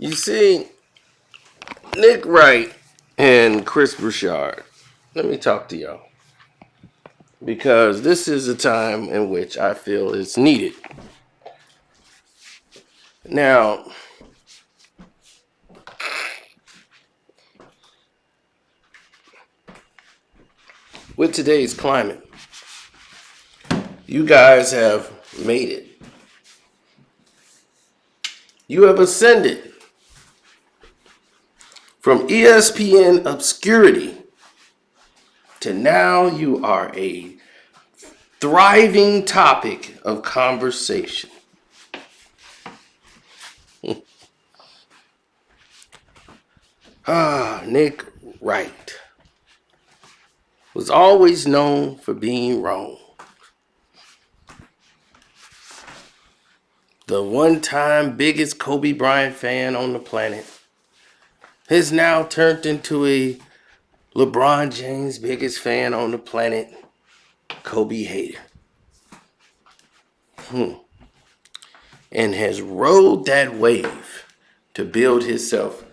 You see, Nick Wright and Chris Brossard, let me talk to y'all. Because this is a time in which I feel it's needed. Now, with today's climate, you guys have made it. You have ascended from ESPN obscurity to now you are a thriving topic of conversation. Nick Wright was always known for being wrong. The one-time biggest Kobe Bryant fan on the planet has now turned into a LeBron James biggest fan on the planet, Kobe hater. And has rode that wave to build himself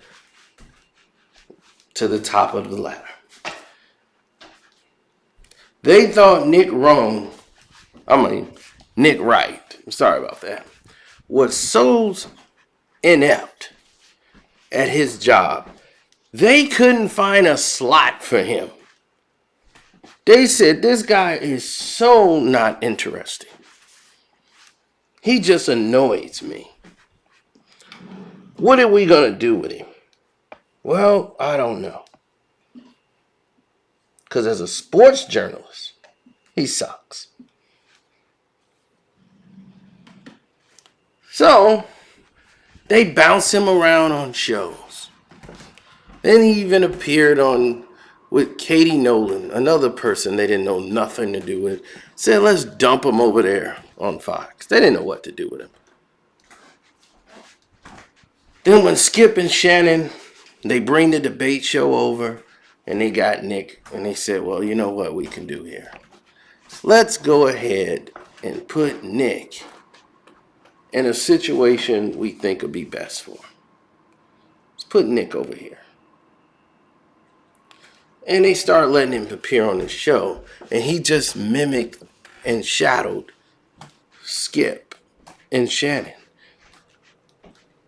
to the top of the ladder. They thought Nick Wright, I'm sorry about that, was so inept at his job, they couldn't find a slot for him. They said, this guy is so not interesting. He just annoys me. What are we going to do with him? Well, I don't know. Because as a sports journalist, he sucks. So, they bounce him around on shows. Then he even appeared on with Katie Nolan, another person they didn't know nothing to do with. Said, let's dump him over there on Fox. They didn't know what to do with him. Then when Skip and Shannon, they bring the debate show over, and they got Nick, and they said, well, you know what we can do here? Let's go ahead and put Nick in a situation we think would be best for him. Let's put Nick over here. And they start letting him appear on the show, and he just mimicked and shadowed Skip and Shannon.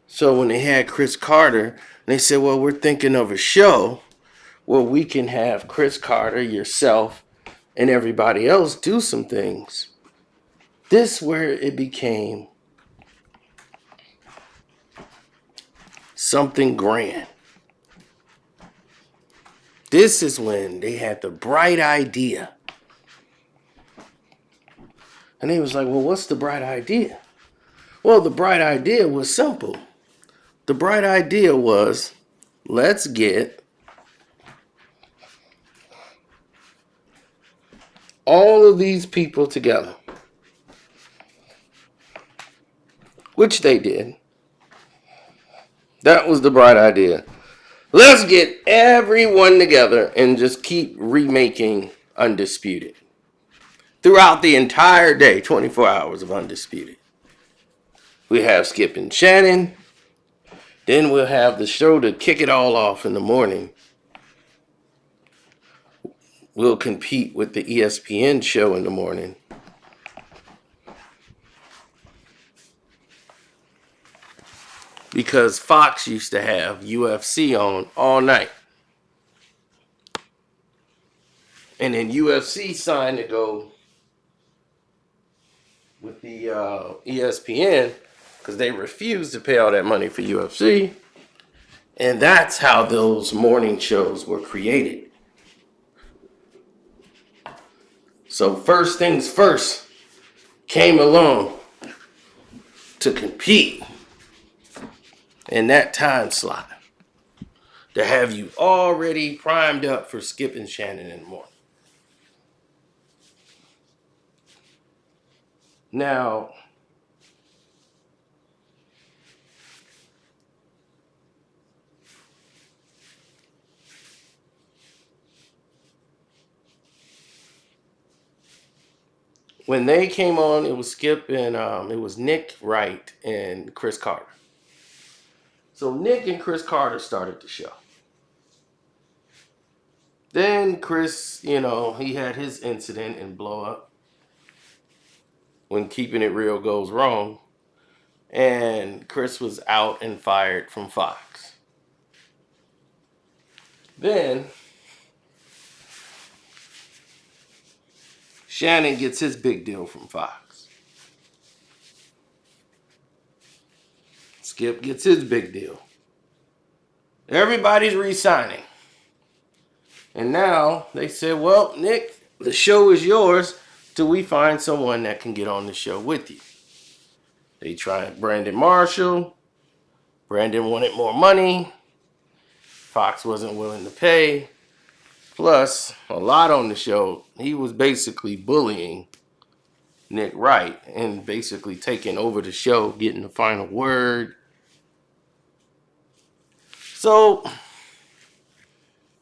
So when they had Chris Carter, they said, well, we're thinking of a show where we can have Chris Carter, yourself, and everybody else do some things. This is where it became something grand. This is when they had the bright idea. And he was like, well, what's the bright idea? Well, the bright idea was simple. The bright idea was, let's get all of these people together. Which they did. That was the bright idea. Let's get everyone together and just keep remaking Undisputed. Throughout the entire day, 24 hours of Undisputed. We have Skip and Shannon. Then we'll have the show to kick it all off in the morning. We'll compete with the ESPN show in the morning. Because Fox used to have UFC on all night. And then UFC signed to go with the ESPN because they refused to pay all that money for UFC. And that's how those morning shows were created. So first things first came along to compete in that time slot to have you already primed up for Skip and Shannon in the morning. Now, when they came on, it was Skip and it was Nick Wright and Chris Carter. So Nick and Chris Carter started the show. Then Chris, he had his incident and blow up when Keeping It Real goes wrong. And Chris was out and fired from Fox. Then Shannon gets his big deal from Fox. Skip gets his big deal. Everybody's re-signing. And now they said, well, Nick, the show is yours till we find someone that can get on the show with you. They tried Brandon Marshall. Brandon wanted more money. Fox wasn't willing to pay. Plus, a lot on the show, he was basically bullying Nick Wright and basically taking over the show, getting the final word. So,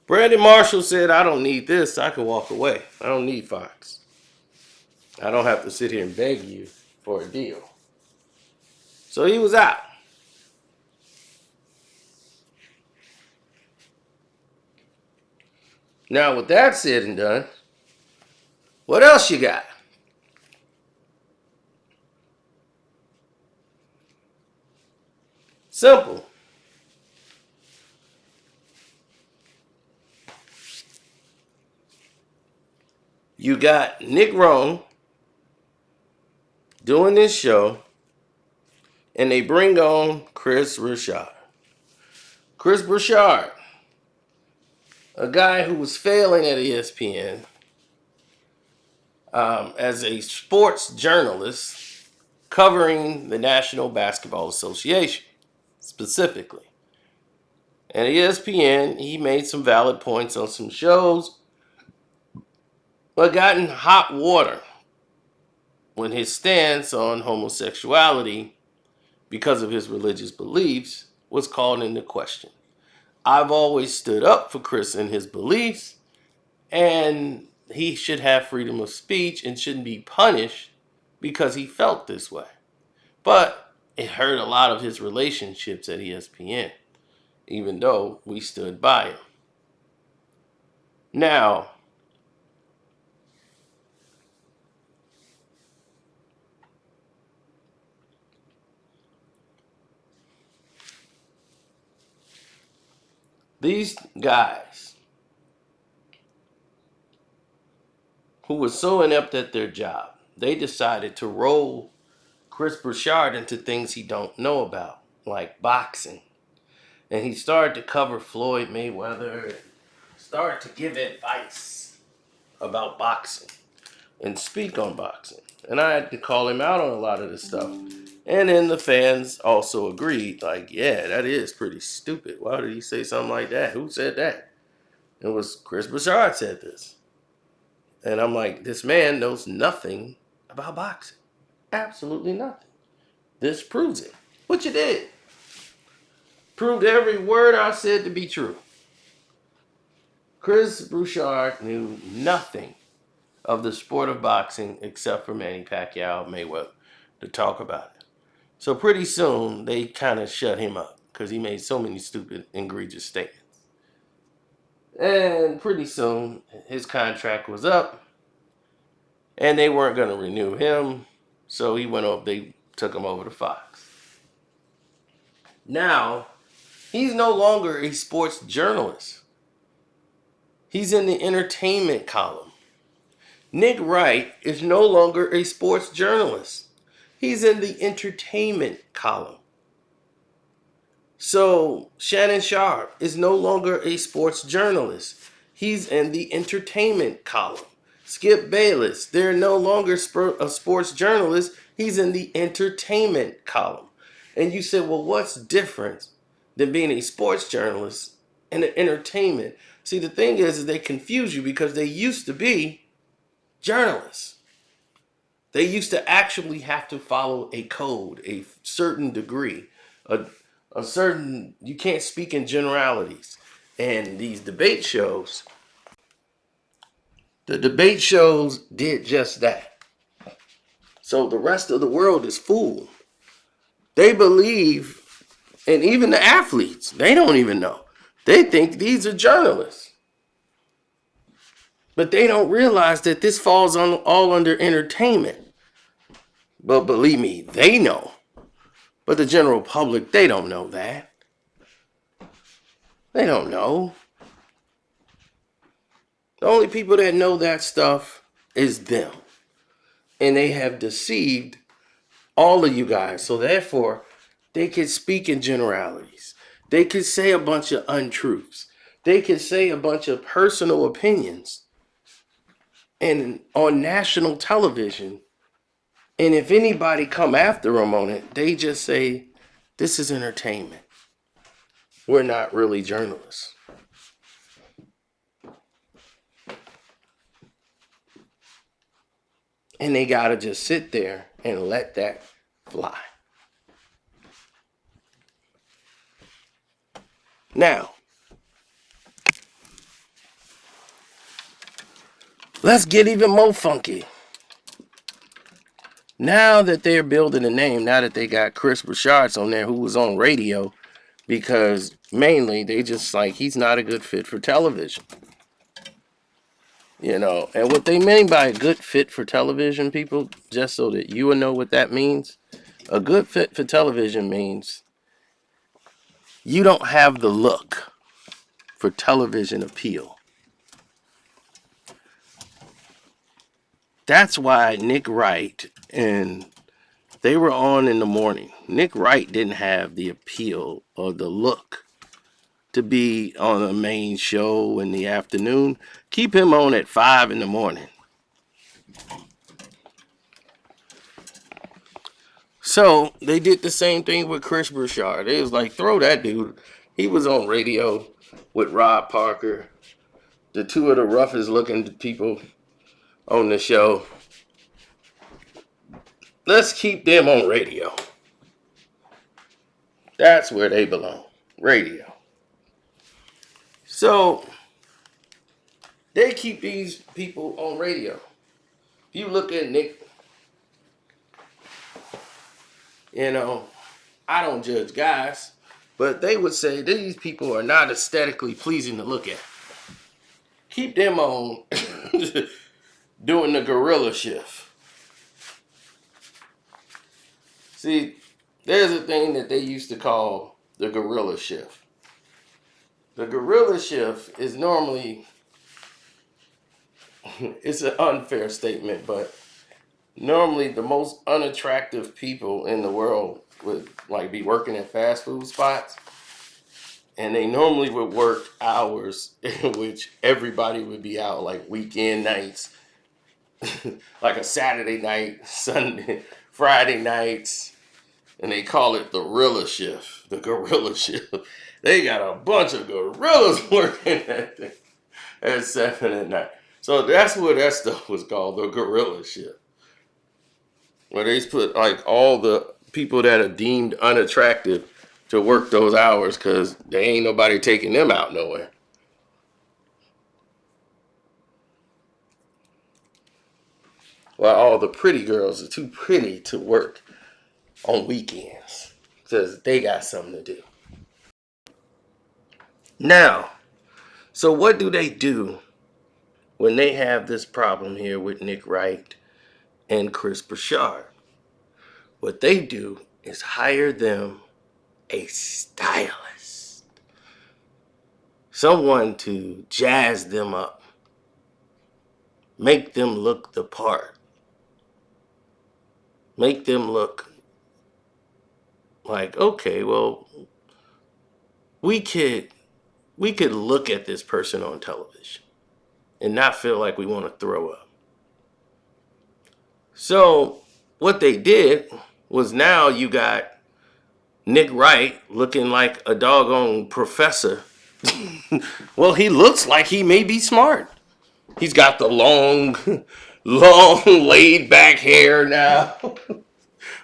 Brandon Marshall said, I don't need this. I can walk away. I don't need Fox. I don't have to sit here and beg you for a deal. So he was out. Now, with that said and done, what else you got? Simple. You got Nick Rome doing this show, and they bring on Chris Brossard. Chris Brossard, a guy who was failing at ESPN as a sports journalist covering the National Basketball Association specifically. And ESPN, he made some valid points on some shows, but got in hot water when his stance on homosexuality, because of his religious beliefs, was called into question. I've always stood up for Chris and his beliefs, and he should have freedom of speech and shouldn't be punished because he felt this way. But it hurt a lot of his relationships at ESPN, even though we stood by him. Now, these guys who were so inept at their job, they decided to roll Chris Brossard into things he don't know about, like boxing. And he started to cover Floyd Mayweather and started to give advice about boxing and speak on boxing. And I had to call him out on a lot of this stuff. And then the fans also agreed, like, yeah, that is pretty stupid. Why did he say something like that? Who said that? It was Chris Brossard said this. And I'm like, this man knows nothing about boxing. Absolutely nothing. This proves it. What you did. Proved every word I said to be true. Chris Brossard knew nothing of the sport of boxing except for Manny Pacquiao, Mayweather, to talk about it. So pretty soon, they kind of shut him up because he made so many stupid, egregious statements. And pretty soon, his contract was up, and they weren't going to renew him, so they took him over to Fox. Now, he's no longer a sports journalist. He's in the entertainment column. Nick Wright is no longer a sports journalist. He's in the entertainment column. So Shannon Sharpe is no longer a sports journalist. He's in the entertainment column. Skip Bayless, they're no longer a sports journalist. He's in the entertainment column. And you said, well, what's different than being a sports journalist and an entertainment? See, the thing is they confuse you because they used to be journalists. They used to actually have to follow a code, a certain degree, a certain, you can't speak in generalities. And these debate shows, the debate shows did just that. So the rest of the world is fooled. They believe And even the athletes, they don't even know. They think these are journalists. But they don't realize that this falls on all under entertainment. But believe me, they know. But the general public, they don't know that. They don't know. The only people that know that stuff is them. And they have deceived all of you guys. So therefore, they can speak in generalities. They could say a bunch of untruths. They could say a bunch of personal opinions and on national television. And if anybody come after them on it, they just say, this is entertainment. We're not really journalists. And they got to just sit there and let that fly. Now, let's get even more funky. Now that they're building a name, now that they got Chris Brossard on there who was on radio, because mainly they just like, he's not a good fit for television. You know, and what they mean by a good fit for television, people, just so that you will know what that means, a good fit for television means you don't have the look for television appeal. That's why Nick Wright and they were on in the morning. Nick Wright didn't have the appeal or the look to be on a main show in the afternoon. Keep him on at 5 in the morning. So they did the same thing with Chris Brossard. It was like, throw that dude. He was on radio with Rob Parker, the two of the roughest looking people on the show. Let's keep them on radio. That's where they belong. Radio. So they keep these people on radio. If you look at Nick, you know, I don't judge guys, but they would say these people are not aesthetically pleasing to look at. Keep them on doing the gorilla shift. See, there's a thing that they used to call the gorilla shift. The gorilla shift is normally, it's an unfair statement, but normally the most unattractive people in the world would like be working at fast food spots. And they normally would work hours in which everybody would be out, like weekend nights, like a Saturday night, Sunday, Friday nights. And they call it the gorilla shift. The gorilla shift. They got a bunch of gorillas working at 7 at night. So that's what that stuff was called, the gorilla shift. Where they put like all the people that are deemed unattractive to work those hours because there ain't nobody taking them out nowhere. While all the pretty girls are too pretty to work on weekends because they got something to do. Now, so what do they do when they have this problem here with Nick Wright and Chris Brossard? What they do is hire them a stylist, someone to jazz them up, make them look the part, make them look like, okay, well, we could look at this person on television and not feel like we want to throw up. So what they did was now you got Nick Wright looking like a doggone professor. Well, he looks like he may be smart. He's got the long laid back hair now.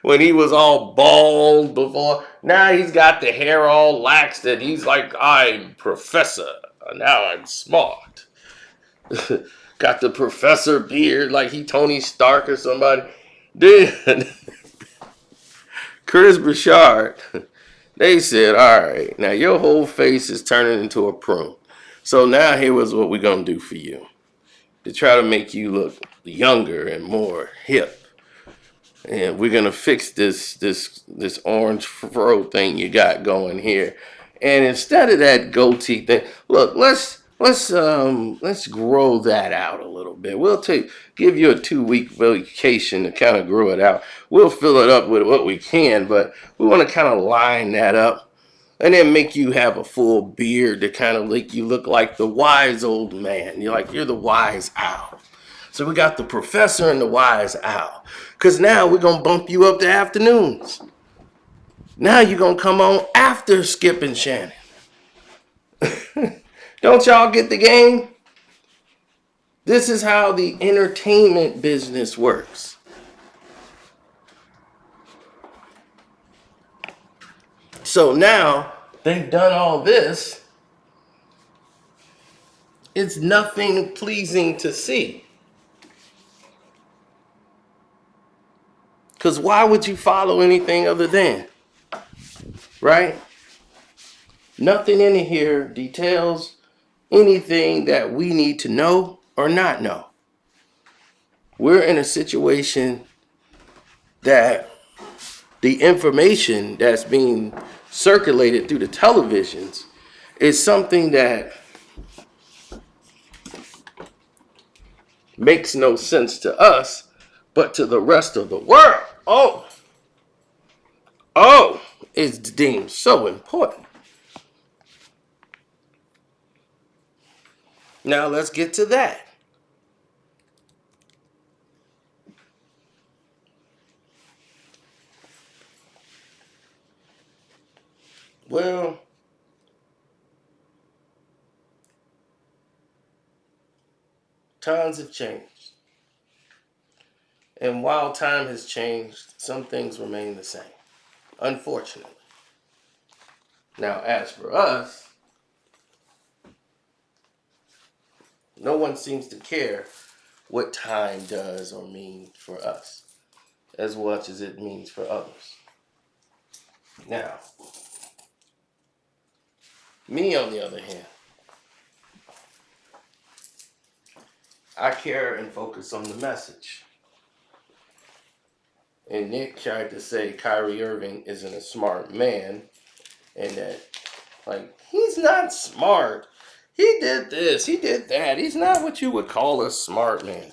When he was all bald before, now he's got the hair all laxed and he's like, I'm professor. Now I'm smart. Got the professor beard like he Tony Stark or somebody. Then Chris Brossard, They said, all right, now your whole face is turning into a prune. So now here was what we're going to do for you to try to make you look younger and more hip. And we're gonna fix this orange fro thing you got going here. And instead of that goatee thing, look, let's grow that out a little bit. We'll give you a 2 week vacation to kind of grow it out. We'll fill it up with what we can, but we want to kind of line that up and then make you have a full beard to kind of make you look like the wise old man. You're the wise owl. So we got the professor and the wise owl. Because now we're going to bump you up to afternoons. Now you're going to come on after Skip and Shannon. Don't y'all get the game? This is how the entertainment business works. So now they've done all this. It's nothing pleasing to see. Because why would you follow anything other than? Right? Nothing in here details anything that we need to know or not know. We're in a situation that the information that's being circulated through the televisions is something that makes no sense to us, but to the rest of the world, it's deemed so important. Now let's get to that. Well, times have changed. And while time has changed, some things remain the same, unfortunately. Now, as for us, no one seems to care what time does or means for us as much as it means for others. Now, me on the other hand, I care and focus on the message. And Nick tried to say Kyrie Irving isn't a smart man and that, he's not smart. He did this, he did that. He's not what you would call a smart man.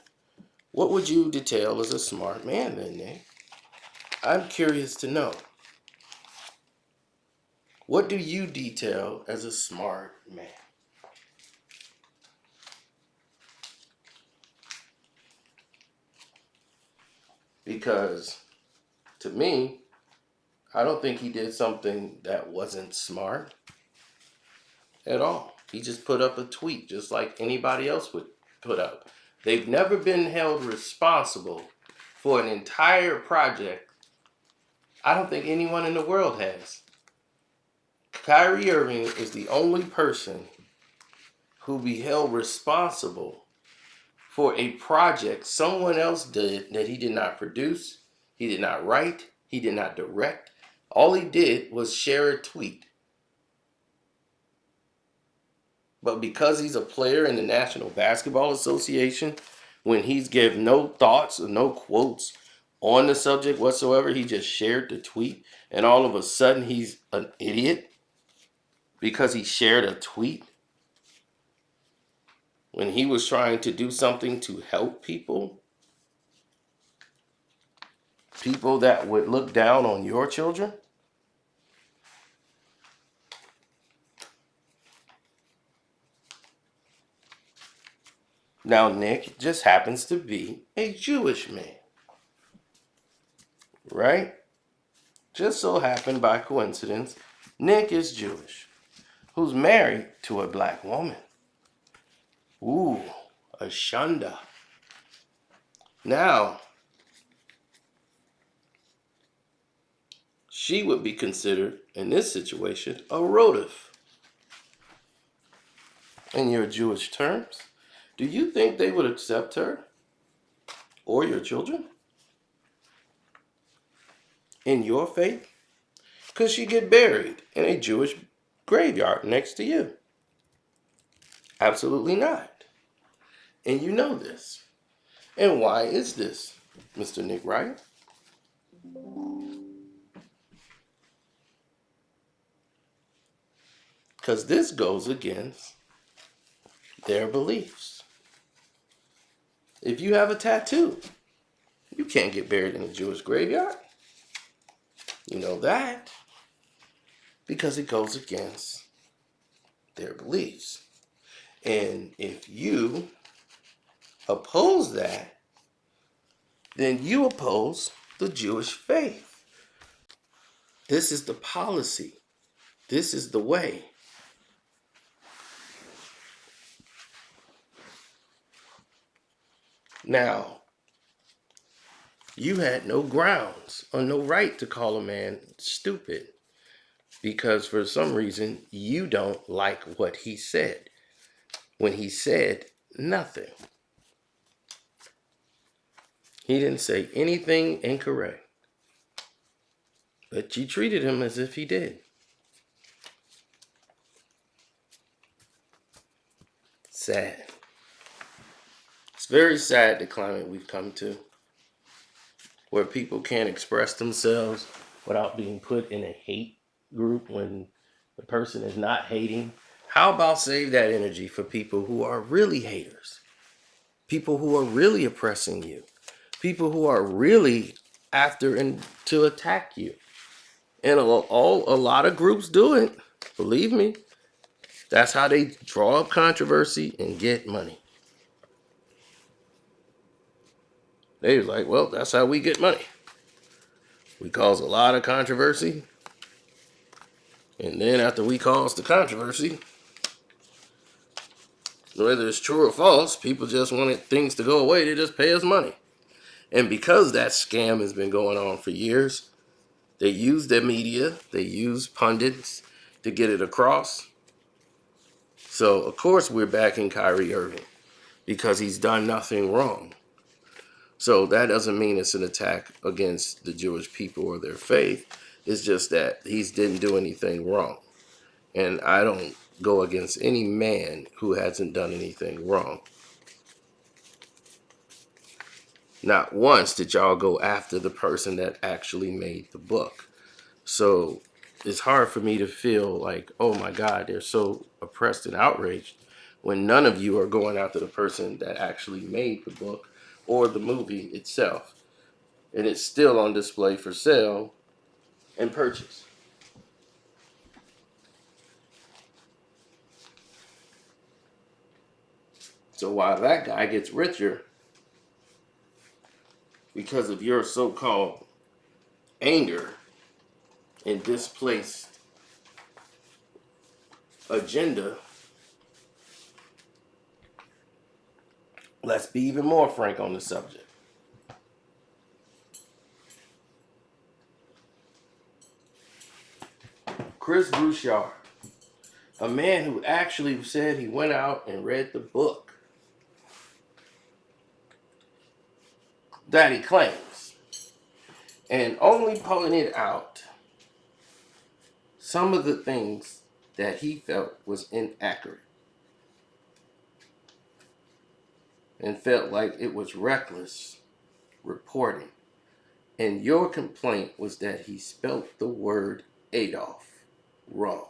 What would you detail as a smart man then, Nick? I'm curious to know. What do you detail as a smart man? Because to me, I don't think he did something that wasn't smart at all. He just put up a tweet just like anybody else would put up. They've never been held responsible for an entire project. I don't think anyone in the world has. Kyrie Irving is the only person who be held responsible for a project someone else did that he did not produce, he did not write, he did not direct. All he did was share a tweet. But because he's a player in the National Basketball Association, when he's given no thoughts or no quotes on the subject whatsoever, he just shared the tweet, and all of a sudden he's an idiot because he shared a tweet when he was trying to do something to help people that would look down on your children. Now, Nick just happens to be a Jewish man, right? Just so happened by coincidence, Nick is Jewish, who's married to a black woman. Ooh, a shunda. Now, she would be considered, in this situation, a rotif. In your Jewish terms, do you think they would accept her or your children in your faith? could she get buried in a Jewish graveyard next to you? Absolutely not. And you know this. And why is this, Mr. Nick Wright? Because this goes against their beliefs. If you have a tattoo, you can't get buried in a Jewish graveyard. You know that. Because it goes against their beliefs. And if you oppose that, then you oppose the Jewish faith. This is the policy. This is the way. Now, you had no grounds or no right to call a man stupid because for some reason you don't like what he said when he said nothing. He didn't say anything incorrect, but you treated him as if he did. Sad. It's very sad the climate we've come to, where people can't express themselves without being put in a hate group when the person is not hating. How about save that energy for people who are really haters? People who are really oppressing you. People who are really after and to attack you. And a lot of groups do it. Believe me. That's how they draw up controversy and get money. They was like, well, that's how we get money. We cause a lot of controversy. And then after we cause the controversy, whether it's true or false, people just wanted things to go away. They just pay us money. And because that scam has been going on for years, they use their media, they use pundits to get it across. So, of course, we're backing Kyrie Irving because he's done nothing wrong. So that doesn't mean it's an attack against the Jewish people or their faith. It's just that he didn't do anything wrong. And I don't go against any man who hasn't done anything wrong. Not once did y'all go after the person that actually made the book. So it's hard for me to feel like, oh my God, they're so oppressed and outraged when none of you are going after the person that actually made the book or the movie itself. And it's still on display for sale and purchase. So while that guy gets richer because of your so-called anger and displaced agenda, let's be even more frank on the subject. Chris Brossard, a man who actually said he went out and read the book that he claims, and only pulling it out some of the things that he felt was inaccurate and felt like it was reckless reporting. And your complaint was that he spelt the word Adolf wrong.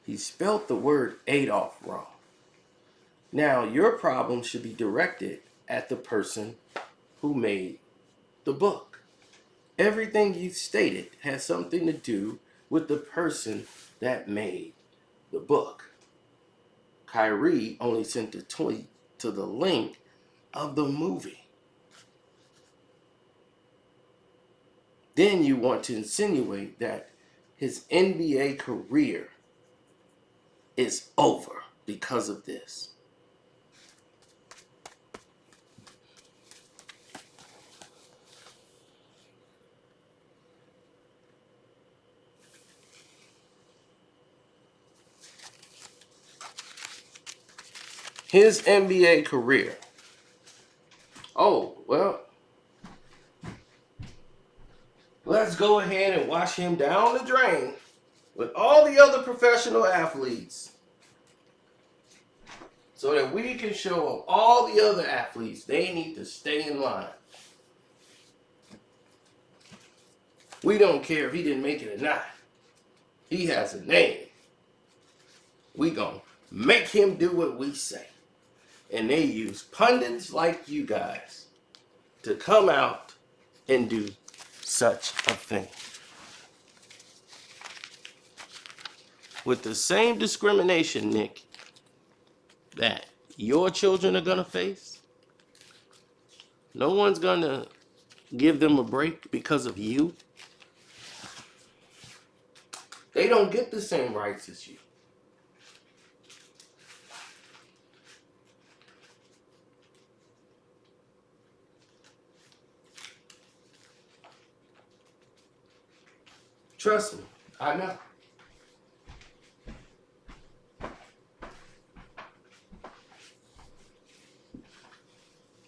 He spelt the word Adolf wrong. Now, your problem should be directed at the person who made the book. Everything you stated has something to do with the person that made the book. Kyrie only sent a tweet to the link of the movie. Then you want to insinuate that his NBA career is over because of this. His NBA career Let's go ahead and wash him down the drain with all the other professional athletes so that we can show all the other athletes they need to stay in line. We don't care if he didn't make it or not. He has a name. We gonna make him do what we say. And they use pundits like you guys to come out and do such a thing. With the same discrimination, Nick, that your children are gonna face, no one's gonna give them a break because of you. They don't get the same rights as you. Trust me, I know.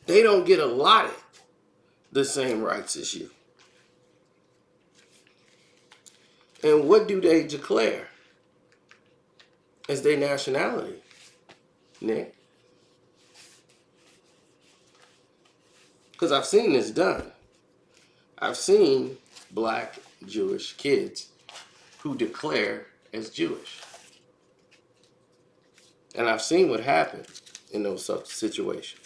They don't get allotted the same rights as you. And what do they declare as their nationality, Nick? Because I've seen this done. I've seen black Jewish kids who declare as Jewish. And I've seen what happens in those such situations.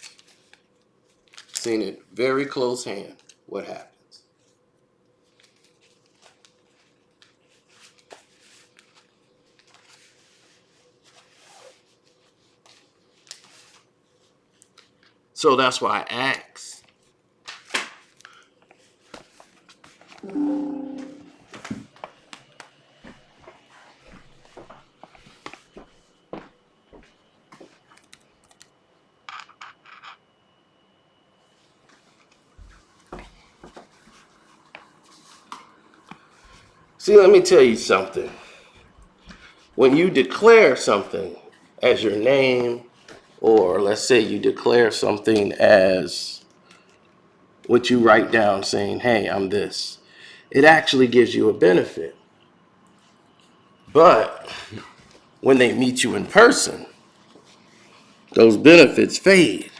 Seen it very close hand what happens. So that's why I asked. See, let me tell you something. When you declare something as your name, or let's say you declare something as what you write down saying, hey, I'm this, it actually gives you a benefit. But when they meet you in person, those benefits fade.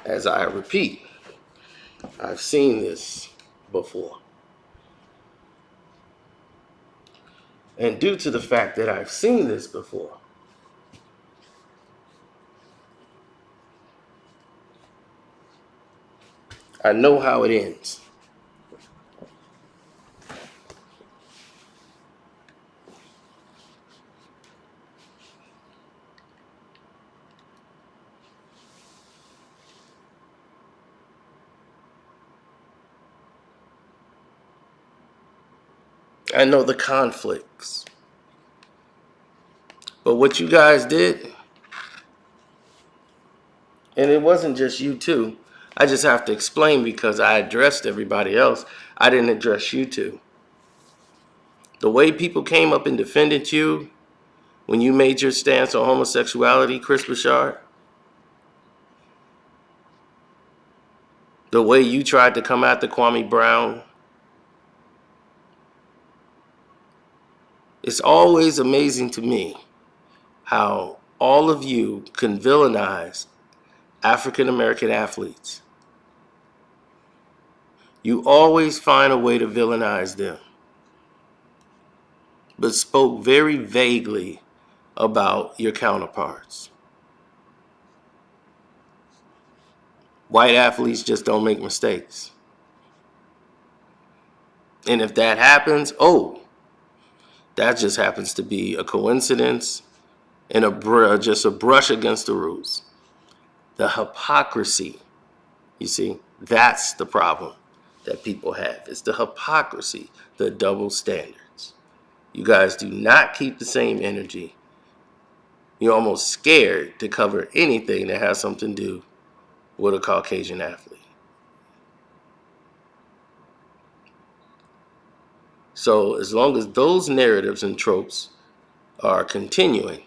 As I repeat, I've seen this before. And due to the fact that I've seen this before, I know how it ends. I know the conflicts. But what you guys did, and it wasn't just you two, I just have to explain because I addressed everybody else. I didn't address you two. The way people came up and defended you when you made your stance on homosexuality, Chris Brossard, the way you tried to come after Kwame Brown, it's always amazing to me how all of you can villainize African American athletes. You always find a way to villainize them, but spoke very vaguely about your counterparts. White athletes just don't make mistakes. And if that happens, that just happens to be a coincidence and just a brush against the rules. The hypocrisy, you see, that's the problem that people have. It's the hypocrisy, the double standards. You guys do not keep the same energy. You're almost scared to cover anything that has something to do with a Caucasian athlete. So as long as those narratives and tropes are continuing,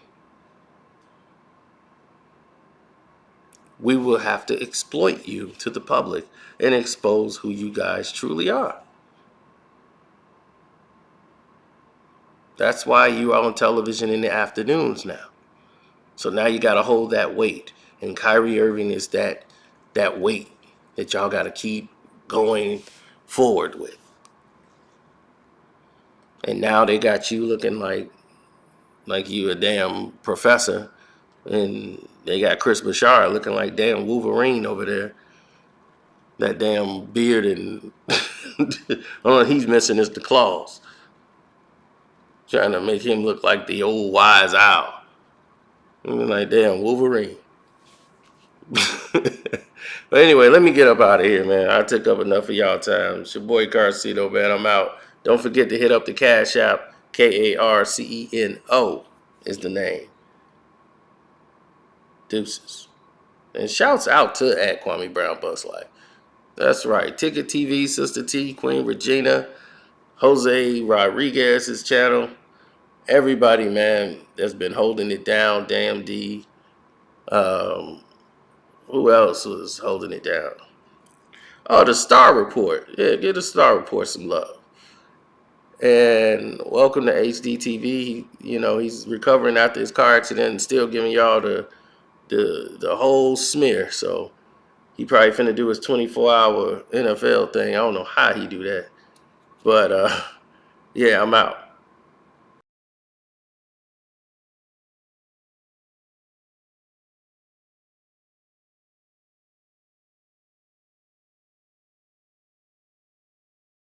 we will have to exploit you to the public and expose who you guys truly are. That's why you are on television in the afternoons now. So now you got to hold that weight. And Kyrie Irving is that weight that y'all got to keep going forward with. And now they got you looking like you a damn professor. And they got Chris Brossard looking like damn Wolverine over there. That damn beard and all he's missing is the claws. Trying to make him look like the old wise owl. I mean, like damn Wolverine. But anyway, let me get up out of here, man. I took up enough of y'all time. It's your boy Carcino, man. I'm out. Don't forget to hit up the Cash App. Karceno is the name. Deuces. And shouts out to at Kwame Brown Bus Life. That's right. Ticket TV, Sister T, Queen Regina, Jose Rodriguez's channel. Everybody, man, that's been holding it down. Damn D. Who else was holding it down? Oh, the Star Report. Yeah, give the Star Report some love. And welcome to HDTV. You know, he's recovering after his car accident and still giving y'all the whole smear. So he probably finna do his 24-hour NFL thing. I don't know how he do that. But yeah, I'm out.